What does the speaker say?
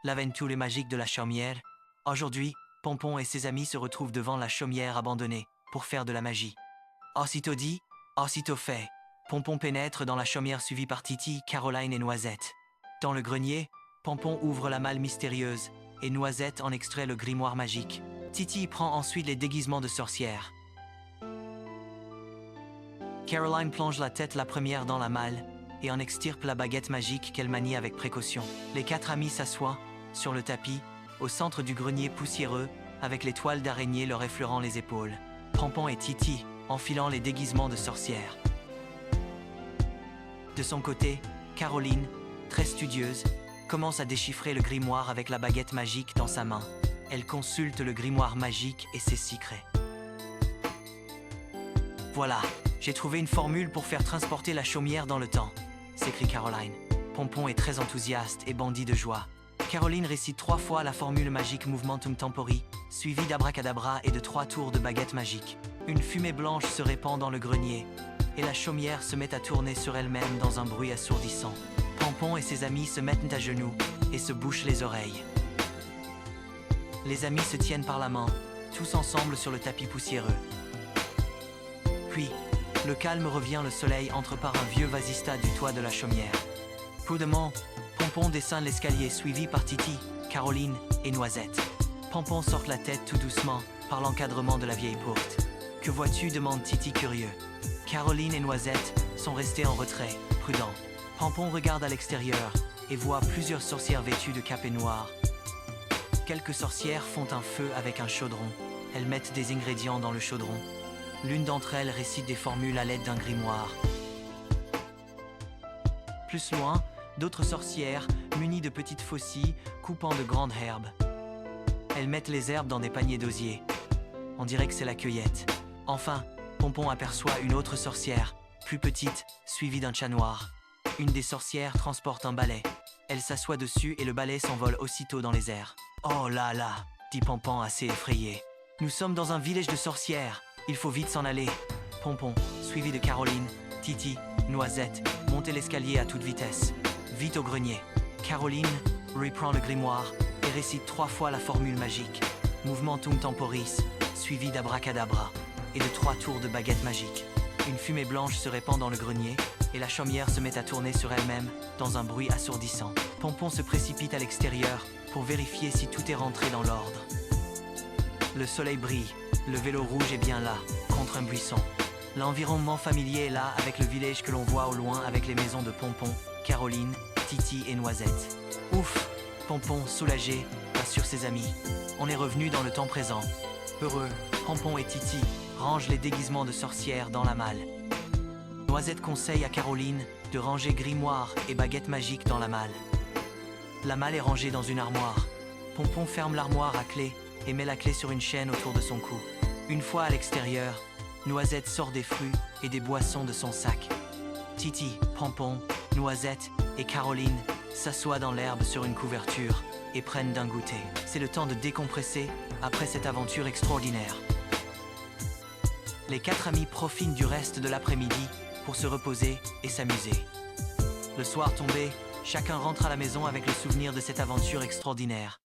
l'aventure magique de la chaumière. Aujourd'hui, Pompon et ses amis se retrouvent devant la chaumière abandonnée pour faire de la magie. Aussitôt dit, aussitôt fait. Pompon pénètre dans la chaumière suivi par Titi, Caroline et Noisette. Dans le grenier, Pompon ouvre la malle mystérieuse et Noisette en extrait le grimoire magique. Titi prend ensuite les déguisements de sorcière. Caroline plonge la tête la première dans la malle et en extirpe la baguette magique qu'elle manie avec précaution. Les quatre amis s'assoient sur le tapis, au centre du grenier poussiéreux, avec les toiles d'araignée leur effleurant les épaules. Pompon et Titi enfilant les déguisements de sorcière. De son côté, Caroline, très studieuse, commence à déchiffrer le grimoire avec la baguette magique dans sa main. Elle consulte le grimoire magique et ses secrets. Voilà, j'ai trouvé une formule pour faire transporter la chaumière dans le temps, s'écrie Caroline. Pompon est très enthousiaste et bondit de joie. Caroline récite 3 fois la formule magique Movementum Tempori, suivie d'abracadabra et de 3 tours de baguette magique. Une fumée blanche se répand dans le grenier, et la chaumière se met à tourner sur elle-même dans un bruit assourdissant. Pompon et ses amis se mettent à genoux et se bouchent les oreilles. Les amis se tiennent par la main, tous ensemble sur le tapis poussiéreux. Puis, le calme revient, le soleil entre par un vieux vasista du toit de la chaumière. Prudemment, Pompon descend l'escalier suivi par Titi, Caroline et Noisette. Pompon sort la tête tout doucement par l'encadrement de la vieille porte. « Que vois-tu » demande Titi curieux. Caroline et Noisette sont restés en retrait, prudents. Pompon regarde à l'extérieur et voit plusieurs sorcières vêtues de capes noires. Quelques sorcières font un feu avec un chaudron. Elles mettent des ingrédients dans le chaudron. L'une d'entre elles récite des formules à l'aide d'un grimoire. Plus loin, d'autres sorcières, munies de petites faucilles, coupant de grandes herbes. Elles mettent les herbes dans des paniers d'osier. On dirait que c'est la cueillette. Enfin, Pompon aperçoit une autre sorcière, plus petite, suivie d'un chat noir. Une des sorcières transporte un balai. Elle s'assoit dessus et le balai s'envole aussitôt dans les airs. « Oh là là !» dit Pompon assez effrayé. « Nous sommes dans un village de sorcières. Il faut vite s'en aller. » Pompon, suivi de Caroline, Titi, Noisette, monte l'escalier à toute vitesse. Vite au grenier. Caroline reprend le grimoire et récite 3 fois la formule magique. Movementum Temporis, suivi d'abracadabra et de 3 tours de baguette magique. Une fumée blanche se répand dans le grenier et la chaumière se met à tourner sur elle-même dans un bruit assourdissant. Pompon se précipite à l'extérieur pour vérifier si tout est rentré dans l'ordre. Le soleil brille, le vélo rouge est bien là, contre un buisson. L'environnement familier est là avec le village que l'on voit au loin avec les maisons de Pompon, Caroline, Titi et Noisette. Ouf! Pompon, soulagé, rassure ses amis. On est revenu dans le temps présent. Heureux, Pompon et Titi rangent les déguisements de sorcières dans la malle. Noisette conseille à Caroline de ranger grimoire et baguette magique dans la malle. La malle est rangée dans une armoire. Pompon ferme l'armoire à clé et met la clé sur une chaîne autour de son cou. Une fois à l'extérieur, Noisette sort des fruits et des boissons de son sac. Titi, Pompon, Noisette et Caroline s'assoient dans l'herbe sur une couverture et prennent d'un goûter. C'est le temps de décompresser après cette aventure extraordinaire. Les 4 amis profitent du reste de l'après-midi pour se reposer et s'amuser. Le soir tombé, chacun rentre à la maison avec le souvenir de cette aventure extraordinaire.